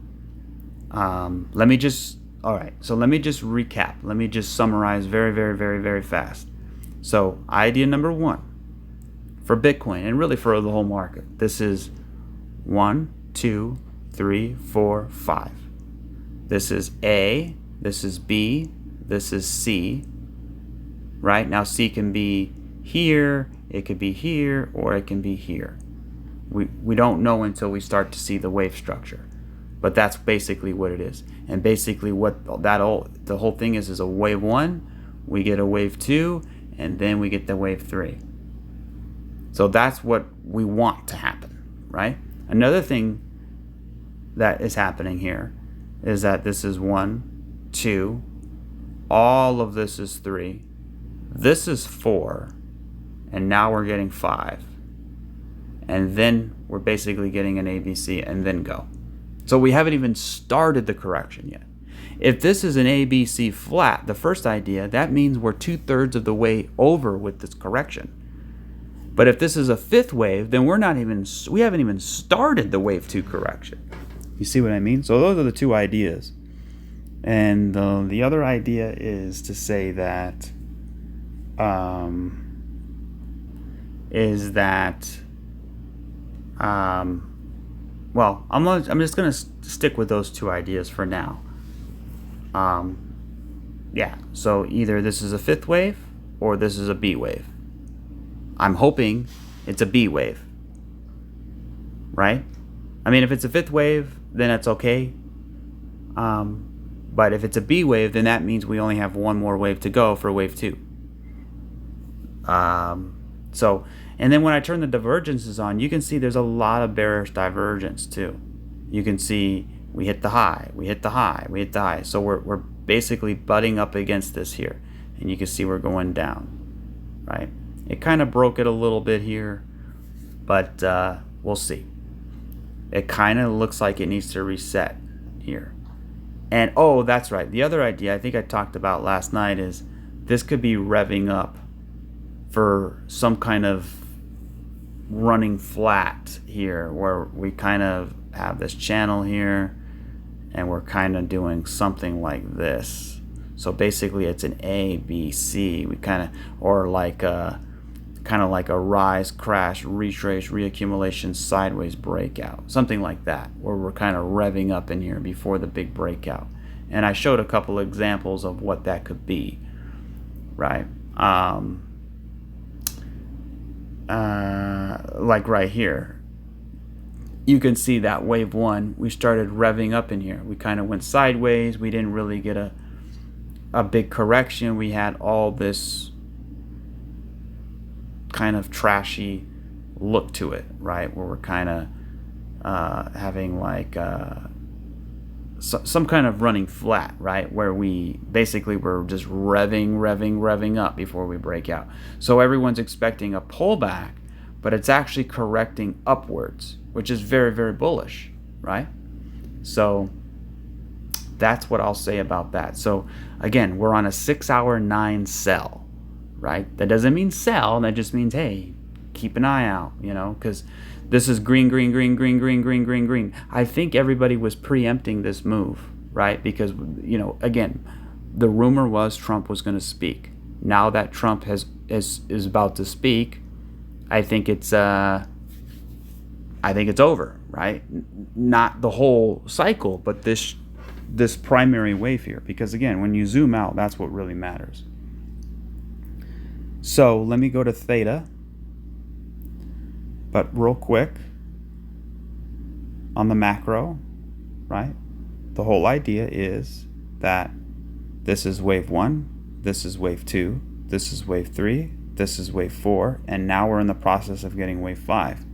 let me just recap. Let me just summarize very fast. So idea number 1 for Bitcoin, and really for the whole market, this is 1, 2, 3, 4, 5. This is A, this is B, this is C, right? Now C can be here, it could be here, or it can be here. We don't know until we start to see the wave structure, but that's basically what it is. And basically what the whole thing is a wave 1, we get a wave 2, and then we get the wave 3. So that's what we want to happen, right? Another thing that is happening here is that this is 1, 2, all of this is 3, this is 4, and now we're getting 5. And then we're basically getting an ABC and then go. So we haven't even started the correction yet. If this is an ABC flat, the first idea, that means we're 2/3 of the way over with this correction. But if this is a 5th wave, then we haven't even started the wave 2 correction. You see what I mean? So those are the two ideas. And the other idea is to say that well, I'm just going to stick with those two ideas for now. Yeah, so either this is a 5th wave or this is a B wave. I'm hoping it's a B wave, right? I mean, if it's a 5th wave, then that's okay. But if it's a B wave, then that means we only have one more wave to go for wave 2. And then when I turn the divergences on, you can see there's a lot of bearish divergence too. You can see we hit the high, we hit the high, we hit the high. So we're basically butting up against this here. And you can see we're going down, right? It kind of broke it a little bit here, but we'll see. It kind of looks like it needs to reset here. And oh, that's right. The other idea I think I talked about last night is this could be revving up for some kind of running flat here where we kind of have this channel here and we're kind of doing something like this. So basically it's an A, B, C. We kind of, or like kind of like a rise, crash, retrace, reaccumulation, sideways breakout, something like that, where we're kind of revving up in here before the big breakout. And I showed a couple of examples of what that could be, right? Like right here, you can see that wave 1, we started revving up in here. We kind of went sideways. We didn't really get a big correction. We had all this kind of trashy look to it, right? Where we're kind of having like some kind of running flat, right? Where we basically were just revving up before we break out. So everyone's expecting a pullback, but it's actually correcting upwards, which is very bullish, right? So that's what I'll say about that. So again, we're on a 6-hour 9 sell, right? That doesn't mean sell. That just means, hey, keep an eye out, because this is green, green, green, green, green, green, green, green. I think everybody was preempting this move, right? Because, again, the rumor was Trump was going to speak. Now that Trump is about to speak, I think it's over, right? Not the whole cycle, but this primary wave here. Because again, when you zoom out, that's what really matters. So let me go to theta. But real quick, on the macro, right? The whole idea is that this is wave 1, this is wave 2, this is wave 3, this is wave 4, and now we're in the process of getting wave 5.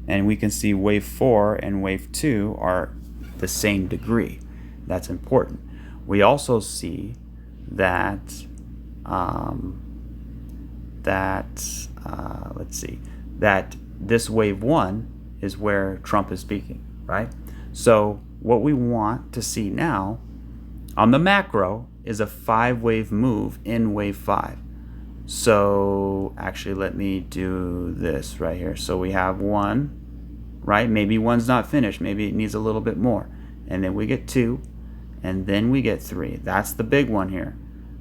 And we can see wave 4 and wave 2 are the same degree. That's important. We also see that that this wave 1 is where Trump is speaking, right? So what we want to see now on the macro is a 5-wave move in wave 5. So actually, let me do this right here. So we have 1, right? Maybe 1's not finished. Maybe it needs a little bit more. And then we get 2, and then we get 3. That's the big one here.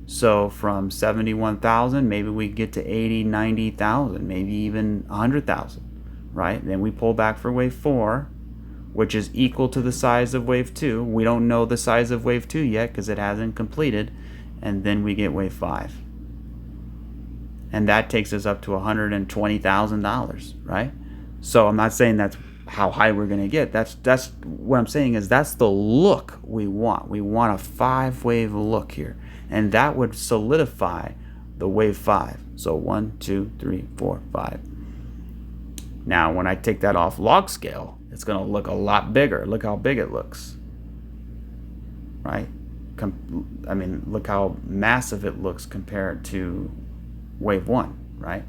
So from 71,000, maybe we get to 80, 90,000, maybe even 100,000, right? Then we pull back for wave 4, which is equal to the size of wave 2. We don't know the size of wave 2 yet because it hasn't completed. And then we get wave 5. And that takes us up to $120,000, right? So I'm not saying that's how high we're going to get. That's what I'm saying is that's the look we want. We want a 5-wave look here. And that would solidify the wave 5. So 1, 2, 3, 4, 5. Now, when I take that off log scale, it's going to look a lot bigger. Look how big it looks, right? Look how massive it looks compared to wave 1, right?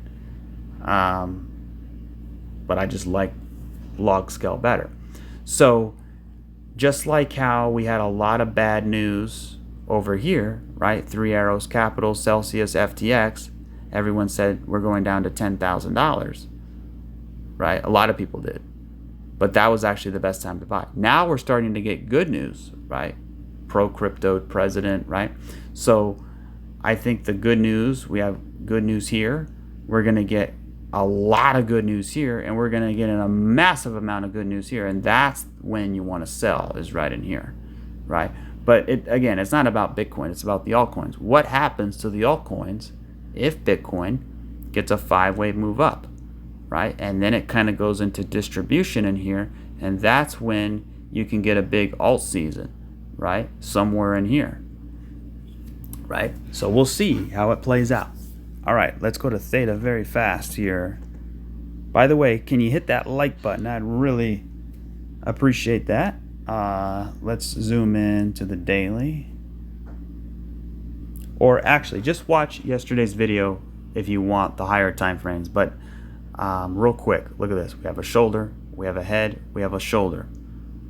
But I just like log scale better. So just like how we had a lot of bad news over here, right? 3 Arrows Capital, Celsius, FTX, everyone said we're going down to $10,000, right? A lot of people did. But that was actually the best time to buy. Now we're starting to get good news, right? Pro-crypto president, right? So I think the good news, we have good news here. We're going to get a lot of good news here, and we're going to get a massive amount of good news here. And that's when you want to sell, is right in here, right? But again, it's not about Bitcoin. It's about the altcoins. What happens to the altcoins if Bitcoin gets a 5-wave move up, right? And then it kind of goes into distribution in here, and that's when you can get a big alt season, right? Somewhere in here, right? So we'll see how it plays out. All right, let's go to Theta very fast here. By the way, can you hit that like button? I'd really appreciate that. Let's zoom in to the daily. Or actually, just watch yesterday's video if you want the higher time frames. But real quick, look at this. We have a shoulder, we have a head, we have a shoulder,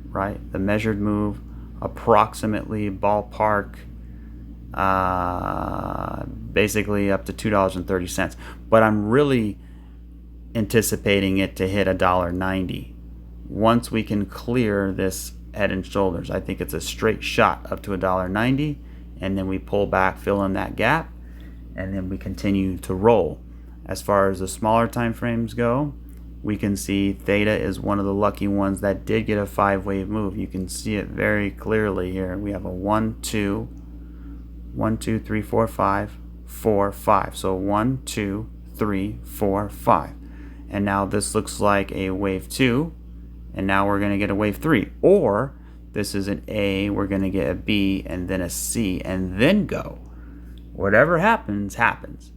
right? The measured move, approximately ballpark, basically up to $2.30. But I'm really anticipating it to hit $1.90 once we can clear this head and shoulders. I think it's a straight shot up to $1.90, and then we pull back, fill in that gap, and then we continue to roll. As far as the smaller time frames go, we can see Theta is one of the lucky ones that did get a 5-wave move. You can see it very clearly here. We have a 1, 2, 3, 4, 5, 4, 5. So 1, 2, 3, 4, 5. And now this looks like a wave 2, and now we're going to get a wave 3. Or this is an A, we're going to get a B, and then a C, and then go. Whatever happens, happens.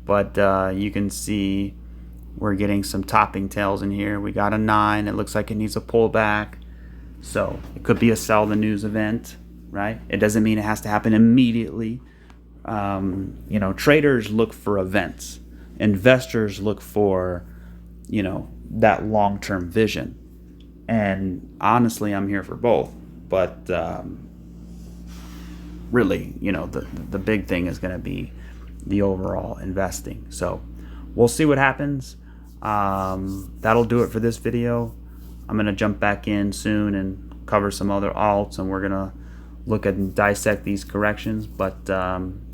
But you can see we're getting some topping tails in here. We got a 9. It looks like it needs a pullback. So it could be a sell the news event, right? It doesn't mean it has to happen immediately. Traders look for events. Investors look for, that long-term vision. And honestly, I'm here for both. But really, the big thing is going to be the overall investing. So we'll see what happens. That'll do it for this video. I'm gonna jump back in soon and cover some other alts, and we're gonna look at and dissect these corrections. But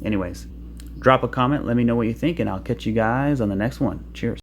anyways, drop a comment, let me know what you think, and I'll catch you guys on the next one. Cheers.